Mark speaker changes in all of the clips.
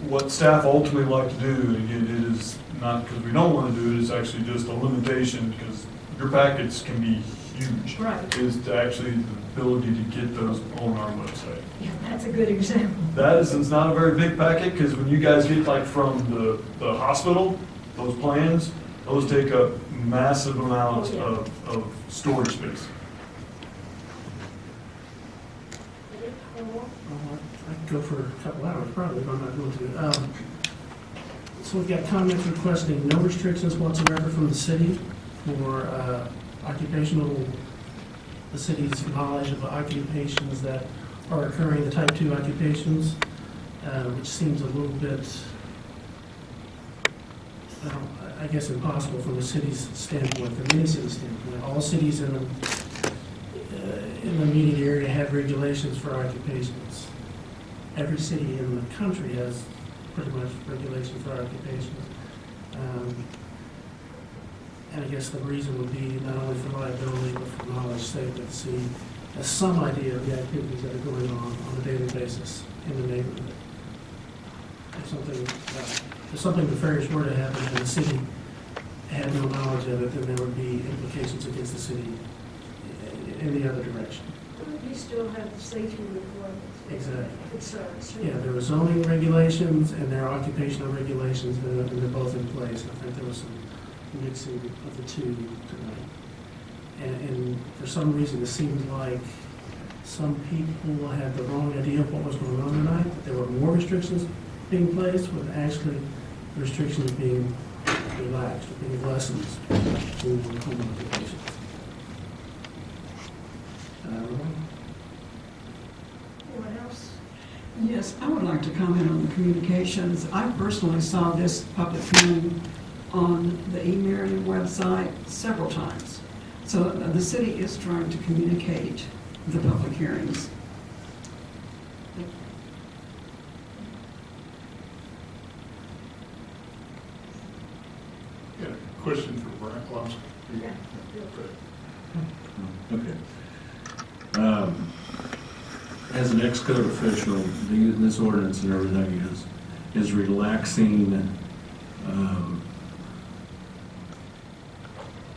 Speaker 1: What staff ultimately like to do, and again, it is not because we don't want to do it, it's actually just a limitation, because your packets can be huge.
Speaker 2: Right.
Speaker 1: Is to actually the ability to get those on our website.
Speaker 2: Yeah, that's a good example.
Speaker 1: That is, it's not a very big packet, because when you guys get like from the hospital, those plans, those take up massive amounts of storage space.
Speaker 3: I could go for a couple hours probably, but I'm not going to. So we've got comments requesting no restrictions whatsoever from the city for the city's knowledge of occupations that are occurring, the type 2 occupations, which seems a little bit, I guess, impossible from the city's standpoint, from any city's standpoint. All cities in the immediate area have regulations for occupations. Every city in the country has pretty much regulations for occupations. And I guess the reason would be not only for liability, but for knowledge sake, that the city has some idea of the activities that are going on a daily basis in the neighborhood. If something nefarious were to happen and the city had no knowledge of it, then there would be implications against the city in the other direction.
Speaker 2: You still have the safety requirements.
Speaker 3: Exactly.
Speaker 2: Concerns.
Speaker 3: Yeah, there were zoning regulations and there are occupational regulations, and they're both in place. I think there was some mixing of the two tonight. And for some reason, it seemed like some people had the wrong idea of what was going on tonight. There were more restrictions being placed, with actually the restrictions being relaxed, or being lessened to home occupations.
Speaker 2: Anyone else?
Speaker 4: Yes, I would like to comment on the communications. I personally saw this public hearing on the Merriam website several times. So the city is trying to communicate the public hearings.
Speaker 5: Yeah, question for Brian. Well,
Speaker 2: Yeah.
Speaker 5: okay. As an ex-code official, this ordinance and everything is relaxing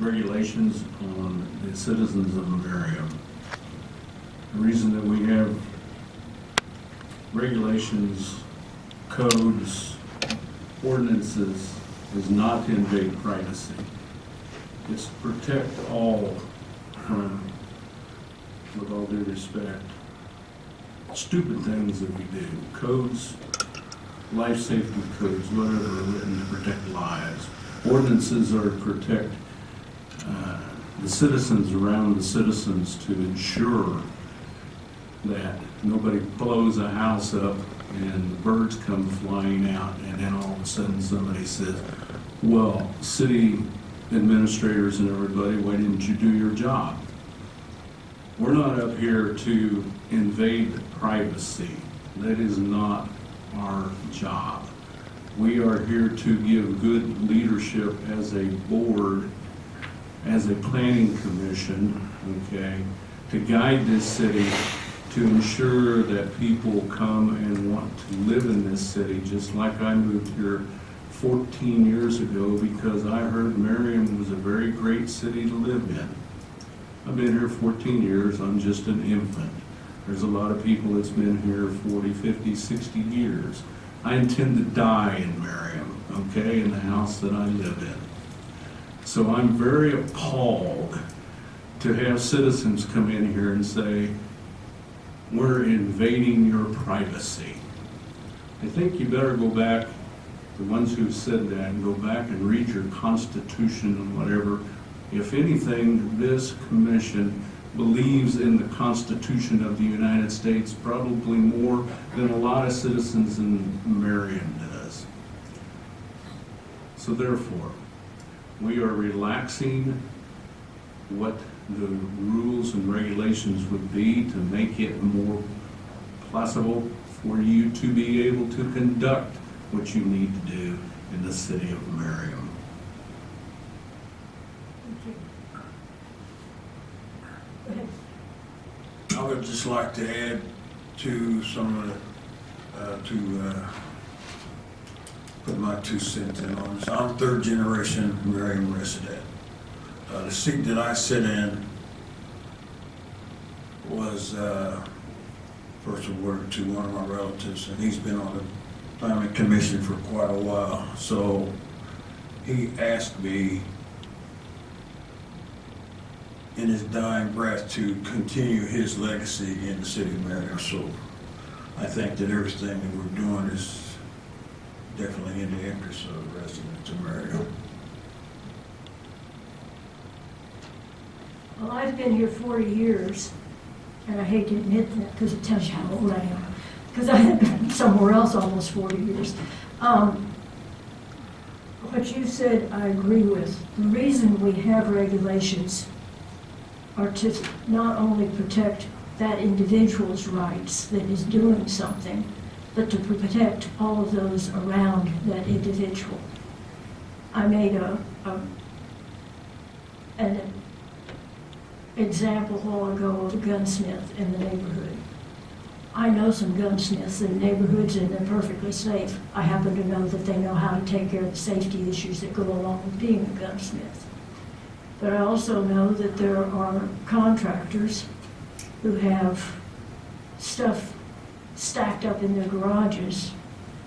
Speaker 5: regulations on the citizens of Merriam. The reason that we have regulations, codes, ordinances is not to invade privacy. It's to protect all from, with all due respect, stupid things that we do. Codes, life safety codes, whatever, are written to protect lives. Ordinances are to protect the citizens around the citizens, to ensure that nobody blows a house up and the birds come flying out, and then all of a sudden somebody says, well, city administrators and everybody, why didn't you do your job? We're not up here to invade privacy. That is not our job. We are here to give good leadership as a board, as a planning commission, okay, to guide this city, to ensure that people come and want to live in this city, just like I moved here 14 years ago because I heard Merriam was a very great city to live in. I've been here 14 years, I'm just an infant. There's a lot of people that's been here 40, 50, 60 years. I intend to die in Merriam, okay, in the house that I live in. So I'm very appalled to have citizens come in here and say, we're invading your privacy. I think you better go back, the ones who said that, and go back and read your Constitution and whatever. If anything, this commission believes in the Constitution of the United States probably more than a lot of citizens in Merriam does. So therefore, we are relaxing what the rules and regulations would be to make it more possible for you to be able to conduct what you need to do in the city of Merriam.
Speaker 2: Go ahead.
Speaker 6: I would just like to add to some of to put my 2 cents in on this. I'm third generation Merriam resident. The seat that I sit in was first awarded to one of my relatives, and he's been on the planning commission for quite a while. So he asked me in his dying breath to continue his legacy in the city of Merriam. So I think that everything that we're doing is definitely in the interest of the residents of Merriam.
Speaker 2: Well, I've been here 40 years, and I hate to admit that because it tells you how old I am, because I had been somewhere else almost 40 years. What you said, I agree with. The reason we have regulations are to not only protect that individual's rights that is doing something, but to protect all of those around that individual. I made an example a while ago of a gunsmith in the neighborhood. I know some gunsmiths in neighborhoods and they're perfectly safe. I happen to know that they know how to take care of the safety issues that go along with being a gunsmith. But I also know that there are contractors who have stuff stacked up in their garages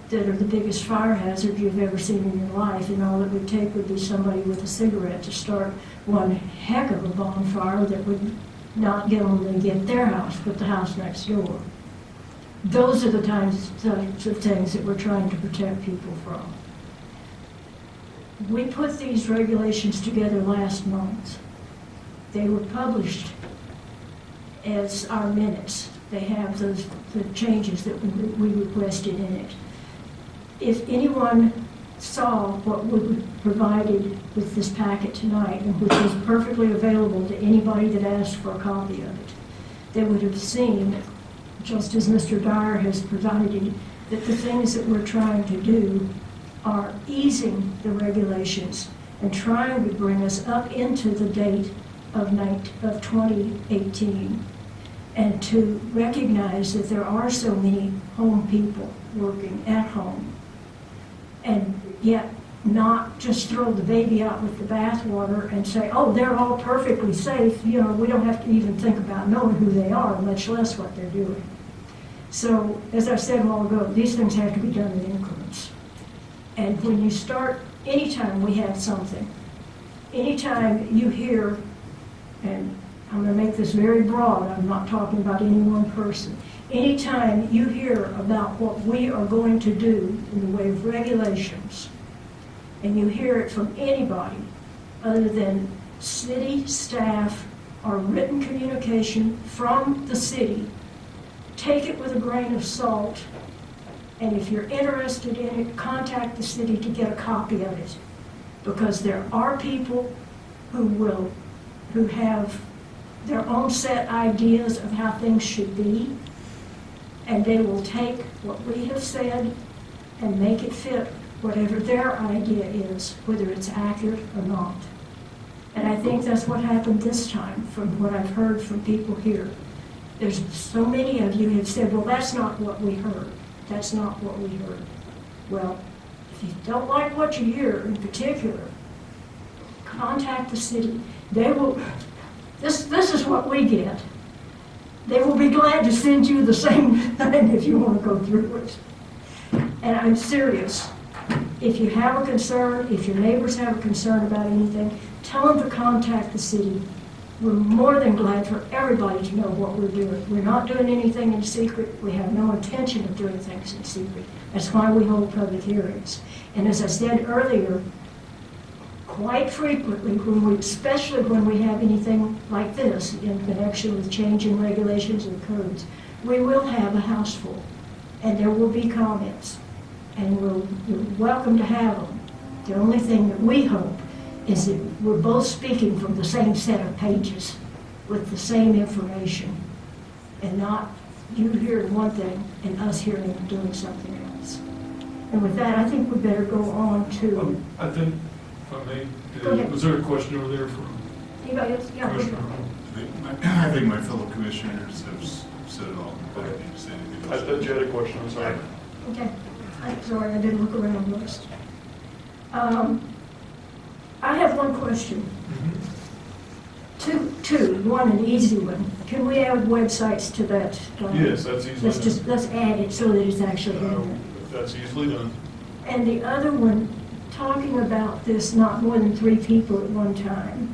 Speaker 2: that are the biggest fire hazard you've ever seen in your life, and all it would take would be somebody with a cigarette to start one heck of a bonfire that would not get only get their house, but the house next door. Those are the types of things that we're trying to protect people from. We put these regulations together last month. They were published as our minutes. They have the changes that we requested in it. If anyone saw what we provided with this packet tonight, and which is perfectly available to anybody that asked for a copy of it, they would have seen, just as Mr. Dyer has provided, that the things that we're trying to do are easing the regulations and trying to bring us up into the date of 2018, and to recognize that there are so many home people working at home, and yet not just throw the baby out with the bathwater and say, oh, they're all perfectly safe. You know, we don't have to even think about knowing who they are, much less what they're doing. So, as I said a while ago, these things have to be done in increments. And when you start, anytime we have something, anytime you hear, and I'm going to make this very broad, I'm not talking about any one person, anytime you hear about what we are going to do in the way of regulations, and you hear it from anybody other than city staff or written communication from the city, take it with a grain of salt, and if you're interested in it, contact the city to get a copy of it, because there are people who have their own set ideas of how things should be, and they will take what we have said and make it fit whatever their idea is, whether it's accurate or not. And I think that's what happened this time, from what I've heard from people here. There's so many of you have said, well, that's not what we heard. That's not what we heard. Well, if you don't like what you hear in particular, contact the city. They will, this is what we get. They will be glad to send you the same thing if you want to go through it. And I'm serious. If you have a concern, if your neighbors have a concern about anything, tell them to contact the city. We're more than glad for everybody to know what we're doing. We're not doing anything in secret. We have no intention of doing things in secret. That's why we hold public hearings. And as I said earlier, quite frequently, especially when we have anything like this in connection with changing regulations and codes, we will have a house full, and there will be comments, and you're welcome to have them. The only thing that we hope is that we're both speaking from the same set of pages with the same information, and not you hearing one thing and us hearing and doing something else. And with that, I think we better go on to...
Speaker 1: I think, if I may,
Speaker 2: Go ahead.
Speaker 1: was there a question over there from
Speaker 2: Anybody else? Yeah,
Speaker 1: Commissioner Hall?
Speaker 7: I think my fellow commissioners have said it all. I don't need to say anything
Speaker 1: I
Speaker 7: else.
Speaker 1: thought you had a question, I'm sorry.
Speaker 2: Okay, I'm sorry, I didn't look around first. I have one question. One an easy one. Can we add websites to that?
Speaker 1: Yes, that's easily done.
Speaker 2: Let's add it so that it's actually in there.
Speaker 1: That's easily done.
Speaker 2: And the other one, talking about this, not more than 3 people at one time.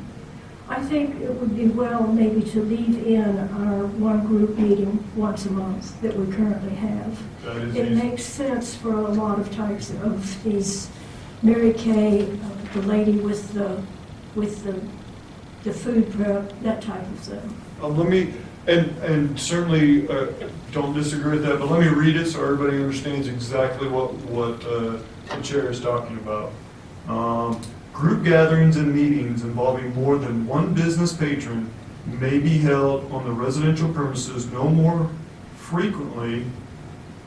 Speaker 2: I think it would be well maybe to leave in our one group meeting once a month that we currently have.
Speaker 1: That is
Speaker 2: It
Speaker 1: easy.
Speaker 2: makes sense for a lot of types of these, Mary Kay, the lady with the food prep, that type of thing.
Speaker 1: Let me, and certainly don't disagree with that, but let me read it so everybody understands exactly what the chair is talking about. Group gatherings and meetings involving more than one business patron may be held on the residential premises no more frequently,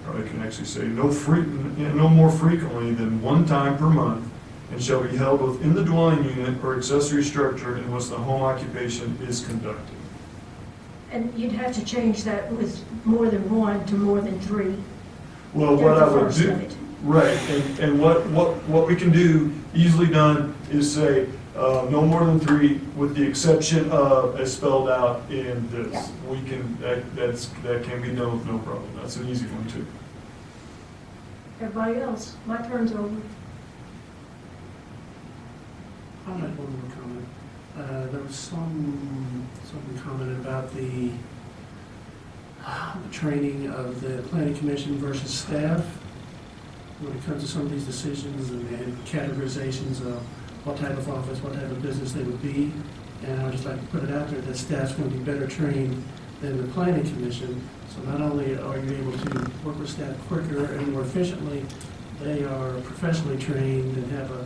Speaker 1: or I can actually say no more frequently than one time per month, and shall be held within the dwelling unit or accessory structure in which the home occupation is conducted.
Speaker 2: And you'd have to change that with more than 1 to more than 3.
Speaker 1: Well, what
Speaker 2: At
Speaker 1: I
Speaker 2: the
Speaker 1: would
Speaker 2: first
Speaker 1: do,
Speaker 2: night.
Speaker 1: right, and what we can do, easily done, is say, no more than 3, with the exception of, as spelled out in this.
Speaker 2: Yeah.
Speaker 1: We can, that can be done with no problem. That's an easy one too.
Speaker 2: Everybody else, my turn's over.
Speaker 3: I'll make one more comment. There was some comment about the training of the planning commission versus staff when it comes to some of these decisions and categorizations of what type of office, what type of business they would be. And I'd just like to put it out there that staff's going to be better trained than the planning commission. So not only are you able to work with staff quicker and more efficiently, they are professionally trained and have a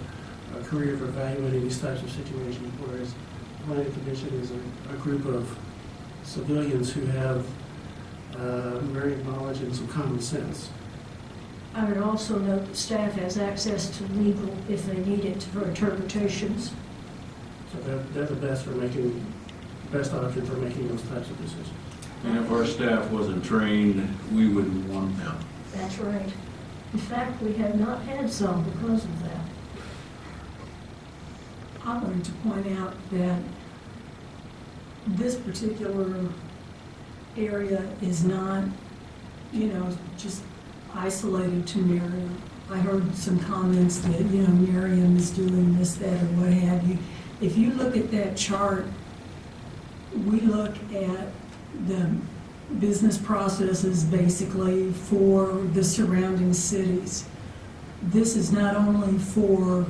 Speaker 3: career for evaluating these types of situations, whereas the planning commission is a group of civilians who have varying knowledge and some common sense.
Speaker 2: I would also note that staff has access to legal if they need it for interpretations.
Speaker 3: So they're the best best option for making those types of decisions.
Speaker 5: And if our staff wasn't trained, we wouldn't want them.
Speaker 2: That's right. In fact, we have not had some because of that.
Speaker 4: I wanted to point out that this particular area is not, just isolated to Merriam. I heard some comments that, Merriam is doing this, that, or what have you. If you look at that chart, we look at the business processes basically for the surrounding cities. This is not only for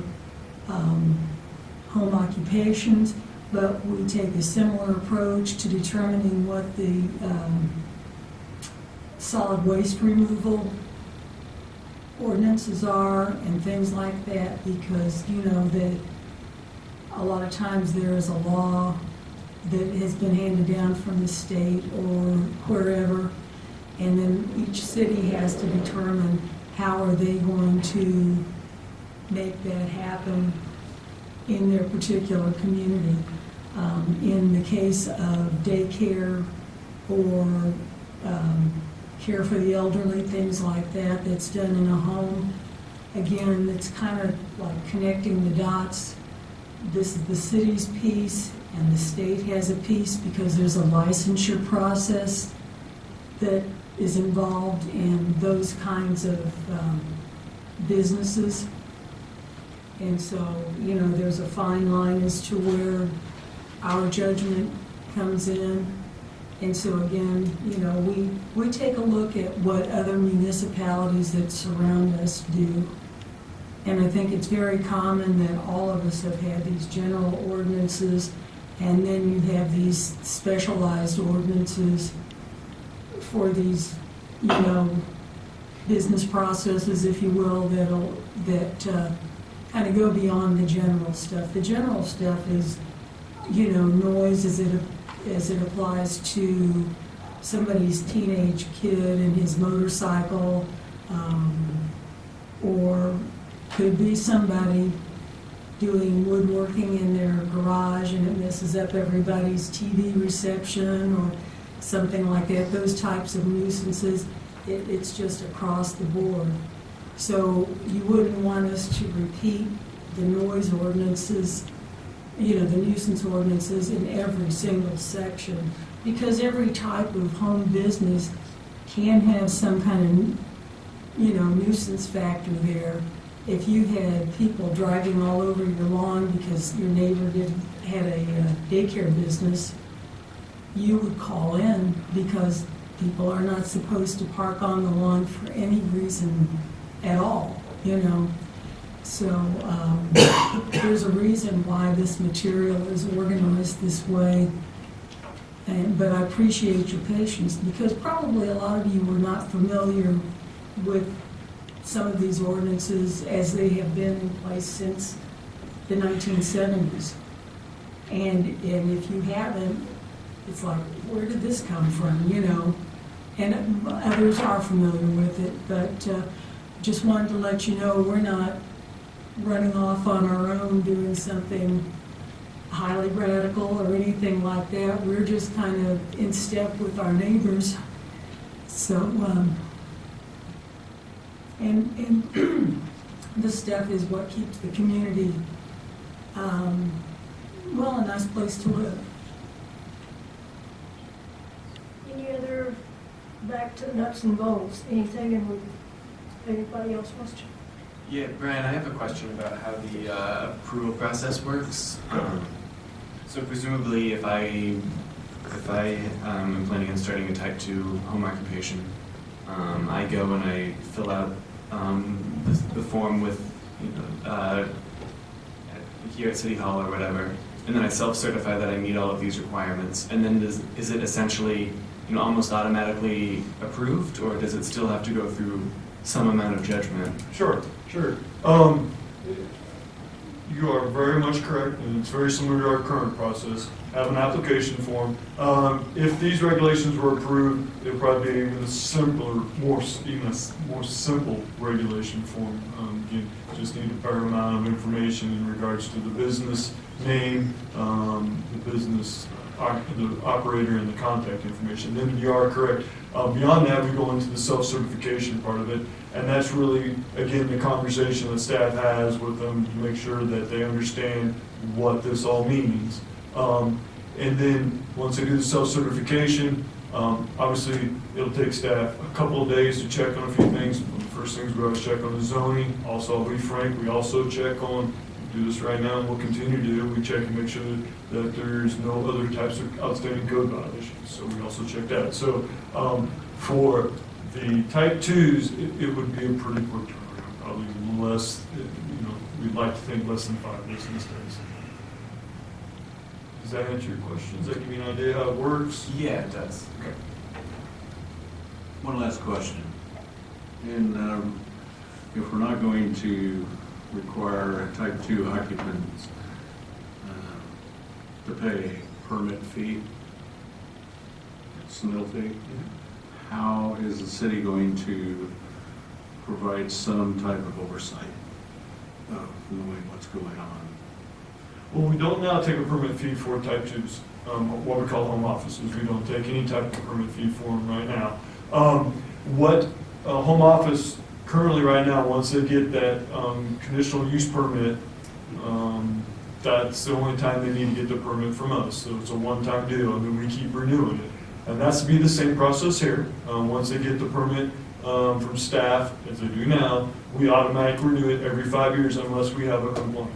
Speaker 4: home occupations, but we take a similar approach to determining what the solid waste removal ordinances are and things like that, because that a lot of times there is a law that has been handed down from the state or wherever, and then each city has to determine how are they going to make that happen in their particular community. In the case of daycare or care for the elderly, things like that, that's done in a home, again, it's kind of like connecting the dots. This is the city's piece, and the state has a piece because there's a licensure process that is involved in those kinds of businesses. And so, there's a fine line as to where our judgment comes in. And so again, we take a look at what other municipalities that surround us do. And I think it's very common that all of us have had these general ordinances, and then you have these specialized ordinances for these, business processes, if you will, that kind of go beyond the general stuff. The general stuff is, noise as it applies to somebody's teenage kid and his motorcycle, or could be somebody doing woodworking in their garage and it messes up everybody's TV reception or something like that, those types of nuisances.
Speaker 7: It's just across the board. So you wouldn't want us to repeat the noise ordinances, the nuisance ordinances in every single section, because every type of home business can have some kind of, nuisance factor there. If you had people driving all over your lawn because your neighbor had a daycare business, you would call in because people are not supposed to park on the lawn for any reason at all, So there's a reason why this material is organized this way. But I appreciate your patience, because probably a lot of you were not familiar with some of these ordinances as they have been in place since the 1970s. And if you haven't, it's like, where did this come from, And others are familiar with it, but just wanted to let you know we're not running off on our own doing something highly radical or anything like that. We're just kind of in step with our neighbors. So, and this stuff is what keeps the community, a nice place to live.
Speaker 2: Any other, back to the nuts and bolts, anything anybody else wants to?
Speaker 8: Yeah, Brian, I have a question about how the approval process works. So presumably, if I am planning on starting a type 2 home occupation, I go and I fill out the form with, here at City Hall or whatever, and then I self-certify that I meet all of these requirements. And then is it essentially, almost automatically approved, or does it still have to go through some amount of judgment?
Speaker 1: Sure. You are very much correct, and it's very similar to our current process. Have an application form. If these regulations were approved, it would probably be even a simpler, more simple regulation form. You just need a fair amount of information in regards to the business name, the business, the operator, and the contact information. Then you are correct. Beyond that, we go into the self-certification part of it, and that's really, again, the conversation that staff has with them to make sure that they understand what this all means. And then, once they do the self-certification, obviously, it'll take staff a couple of days to check on a few things. One of the first things we always check on the zoning. Also, I'll be frank, we also check on, do this right now and we'll continue to do, we check and make sure that there's no other types of outstanding code violations. So we also check that. So for the type 2s, it would be a pretty quick turnaround, probably less, we'd like to think less than 5 business days. Does that answer your question? Does that give you an idea how it works?
Speaker 8: Yeah, it does.
Speaker 1: Okay.
Speaker 5: One last question. And if we're not going to require type 2 occupants to pay a permit fee, SNIL fee, how is the city going to provide some type of oversight of knowing what's going on?
Speaker 1: Well, we don't now take a permit fee for type 2s, what we call home offices. We don't take any type of permit fee for them right now. What a home office currently right now, once they get that conditional use permit, that's the only time they need to get the permit from us. So it's a one-time deal, and then we keep renewing it. And that's to be the same process here. Once they get the permit from staff, as they do now, we automatically renew it every 5 years unless we have a complaint.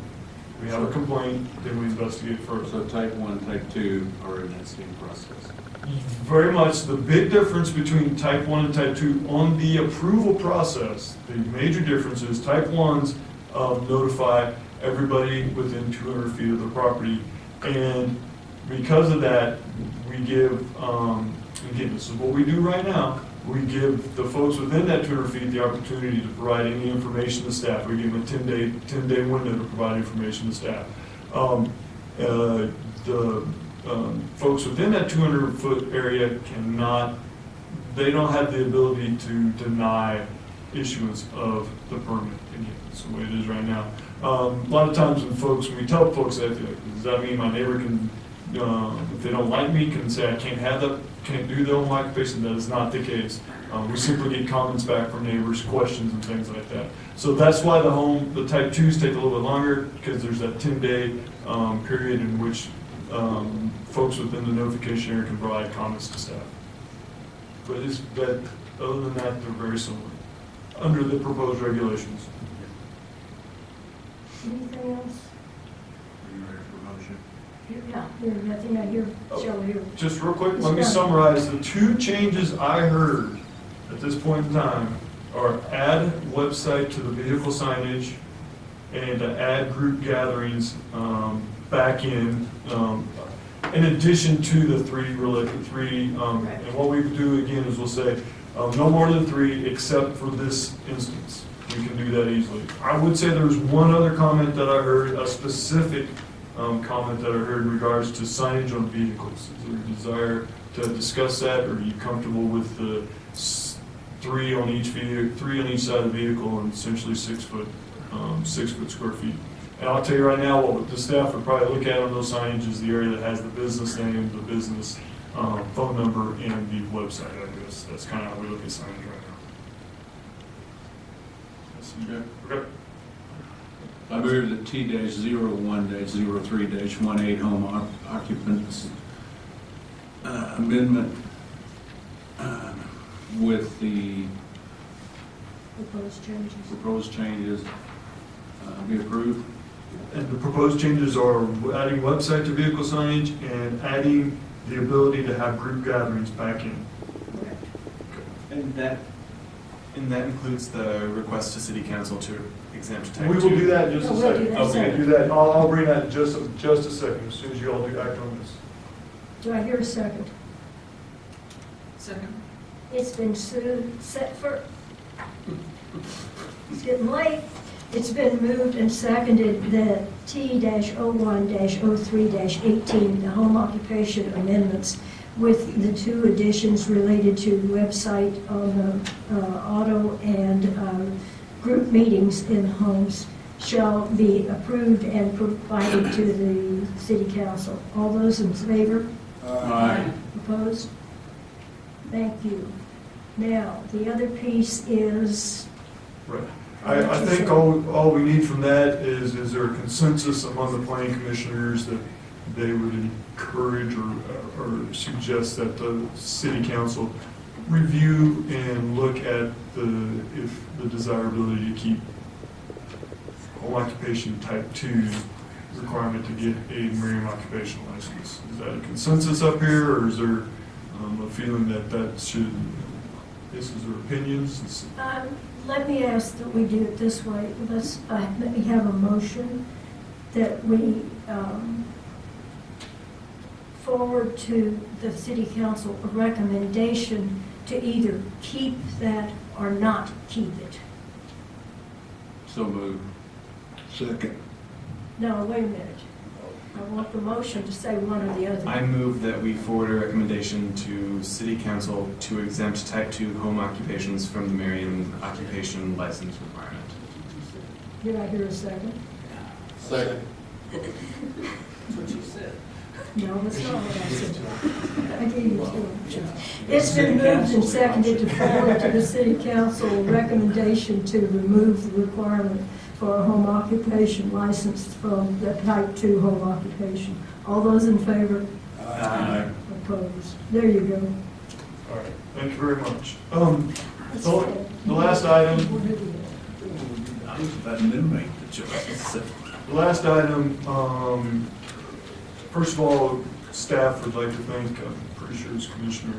Speaker 1: If we have a complaint, then we investigate further.
Speaker 5: So type 1, type 2 are in that same process?
Speaker 1: Very much. The big difference between type 1 and type 2 on the approval process, the major difference is type 1s notify everybody within 200 feet of the property. And because of that, we give, again, this is what we do right now, we give the folks within that 200 feet the opportunity to provide any information to staff. We give them a 10-day window to provide information to staff. The folks within that 200-foot area they don't have the ability to deny issuance of the permit. Again, that's the way it is right now. A lot of times when we tell folks that, does that mean my neighbor can if they don't like me, can say I can't have that, can't do the home occupation. That is not the case. We simply get comments back from neighbors, questions and things like that. So that's why the type 2s take a little bit longer, because there's that 10-day period in which folks within the notification area can provide comments to staff. But other than that, they're very similar, under the proposed regulations.
Speaker 2: Anything else?
Speaker 5: Are you ready for a motion?
Speaker 2: Yeah, there's nothing I hear, Joe, here.
Speaker 1: Just real quick, let me summarize. The 2 changes I heard at this point in time are add website to the vehicle signage and to add group gatherings back in addition to the 3 and what we do again is we'll say no more than 3 except for this instance. We can do that easily. I would say there's one other comment that I heard, a specific comment that I heard in regards to signage on vehicles. Is there a desire to discuss that, or are you comfortable with the 3 on each side of the vehicle and essentially 6 foot square feet? And I'll tell you right now, what the staff would probably look at on those signage is the area that has the business name, the business phone number, and the website address. That's kind of how we look at signage right now. Okay.
Speaker 5: I move that T-01-03-18 home occupants amendment with the proposed changes be approved.
Speaker 1: And the proposed changes are adding website to vehicle signage and adding the ability to have group gatherings back in.
Speaker 8: And that includes the request to city council to exempt type 2.
Speaker 1: We will do that in just a
Speaker 2: No, we'll
Speaker 1: second.
Speaker 2: do that
Speaker 1: Okay,
Speaker 2: second.
Speaker 1: do that. I'll bring that in just a second, as soon as you all do act on this.
Speaker 2: Do I hear a second?
Speaker 4: Second.
Speaker 2: It's been set for, it's getting late. It's been moved and seconded that T-01-03-18, the home occupation amendments, with the 2 additions related to website on the auto and group meetings in homes, shall be approved and provided to the city council. All those in favor?
Speaker 5: Aye.
Speaker 2: Opposed? Thank you. Now, the other piece is,
Speaker 1: Right. I think all we need from that is there a consensus among the planning commissioners that they would encourage or suggest that the city council review and look at the desirability to keep home occupation type 2 requirement to get a Merriam occupation license. Is that a consensus up here, or is there a feeling that should, this is their opinions?
Speaker 2: let me ask that we do it this way. Let me have a motion that we forward to the city council a recommendation to either keep that or not keep it.
Speaker 5: So moved.
Speaker 6: Second.
Speaker 2: No, wait a minute. I want the motion to say one or the other.
Speaker 8: I move that we forward a recommendation to City Council to exempt Type 2 home occupations from the Merriam occupation license requirement.
Speaker 2: Did I hear a second?
Speaker 5: Second.
Speaker 3: That's what you said.
Speaker 2: No, that's not what I said. I gave you two. It's been moved and seconded to forward to the city council a recommendation to remove the requirement for a home occupation license from the type 2 home occupation. All those in favor?
Speaker 8: Aye.
Speaker 2: Opposed? There you go.
Speaker 1: All right, thank you very much. The last item,
Speaker 5: I was about to make the choice.
Speaker 1: The last item, first of all, staff would like to thank, I'm pretty sure it's Commissioner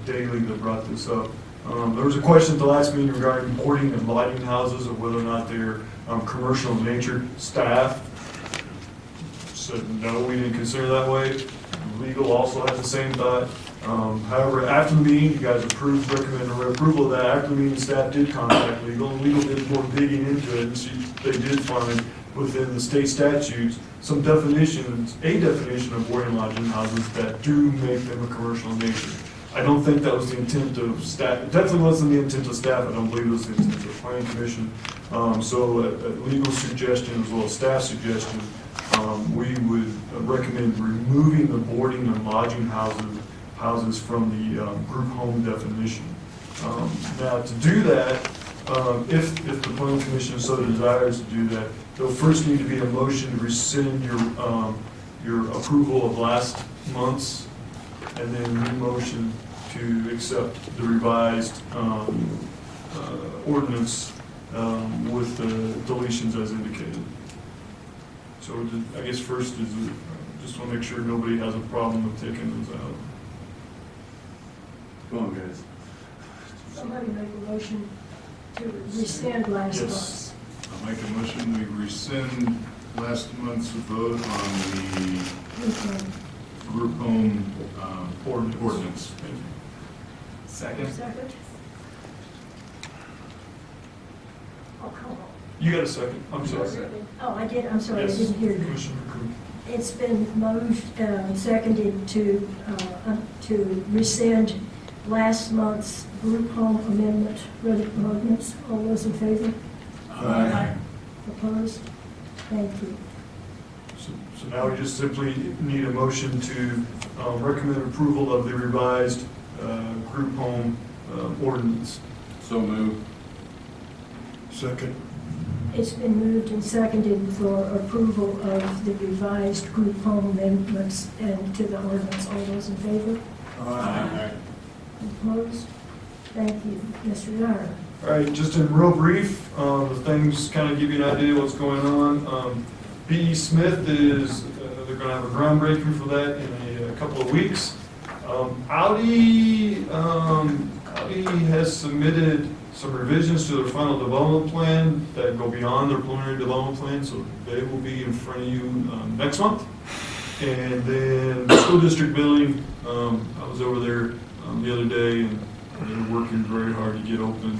Speaker 1: Daly that brought this up. There was a question at the last meeting regarding boarding and lighting houses, or whether or not they're commercial in nature. Staff said no, we didn't consider that way. Legal also had the same thought. However, after the meeting, you guys recommended approval of that. After the meeting, staff did contact legal. Legal did more digging into it, and they did find within the state statutes some definitions, a definition of boarding and lodging houses that do make them a commercial in nature. I don't think that was the intent of staff. It definitely wasn't the intent of staff. I don't believe it was the intent of the planning commission. So a legal suggestion as well as staff suggestion we would recommend removing the boarding and lodging houses from the group home definition. Now, to do that, if the planning commission so desires to do that, there'll first need to be a motion to rescind your approval of last month's, and then new motion to accept the revised ordinance with the deletions as indicated. So I guess first is, just want to make sure nobody has a problem with taking those out.
Speaker 5: Go on, guys.
Speaker 2: Somebody make a motion to rescind last
Speaker 1: Yes.
Speaker 2: month's.
Speaker 9: I'll make a motion, we rescind last month's vote on the group home ordinance.
Speaker 8: Second?
Speaker 2: Second? Oh, come on.
Speaker 1: You got a second? I'm sorry.
Speaker 2: Oh, I did, I'm sorry, I
Speaker 1: Yes,
Speaker 2: didn't hear you.
Speaker 1: Commissioner Coon.
Speaker 2: It's been moved, seconded to rescind last month's group home amendment ordinance. All those in favor?
Speaker 6: Aye.
Speaker 2: Opposed? Thank you.
Speaker 1: So now we just simply need a motion to recommend approval of the revised group home ordinance.
Speaker 5: So moved.
Speaker 6: Second.
Speaker 2: It's been moved and seconded for approval of the revised group home amendments and to the ordinance. All those in favor?
Speaker 6: Aye.
Speaker 2: Opposed? Thank you. Mr. Yara.
Speaker 1: All right, just in real brief, the things kind of give you an idea of what's going on. B.E. Smith is, they're going to have a groundbreaking for that in a couple of weeks. Audi has submitted some revisions to their final development plan that go beyond their preliminary development plan, so they will be in front of you next month. And then the school district building, I was over there the other day, and they're working very hard to get open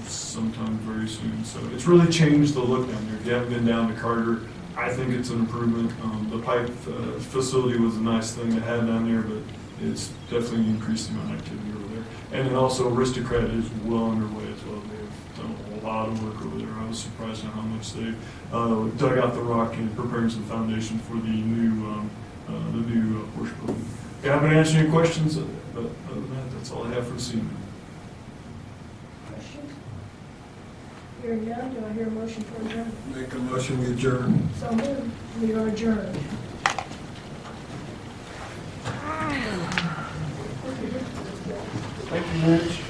Speaker 1: sometime very soon. So it's really changed the look down there. If you haven't been down to Carter, I think it's an improvement. The pipe facility was a nice thing to have down there, but it's definitely increased the amount of activity over there. And then also Aristocrat is well underway as well. They've done a lot of work over there. I was surprised at how much they dug out the rock and preparing some foundation for the new Porsche building. If you haven't answered any questions, but other than that, that's all I have for this evening.
Speaker 2: Questions? Hearing none, do I hear a motion for adjournment?
Speaker 6: Make a motion, we adjourn.
Speaker 2: So moved. We are adjourned.
Speaker 1: Thank you, Mitch.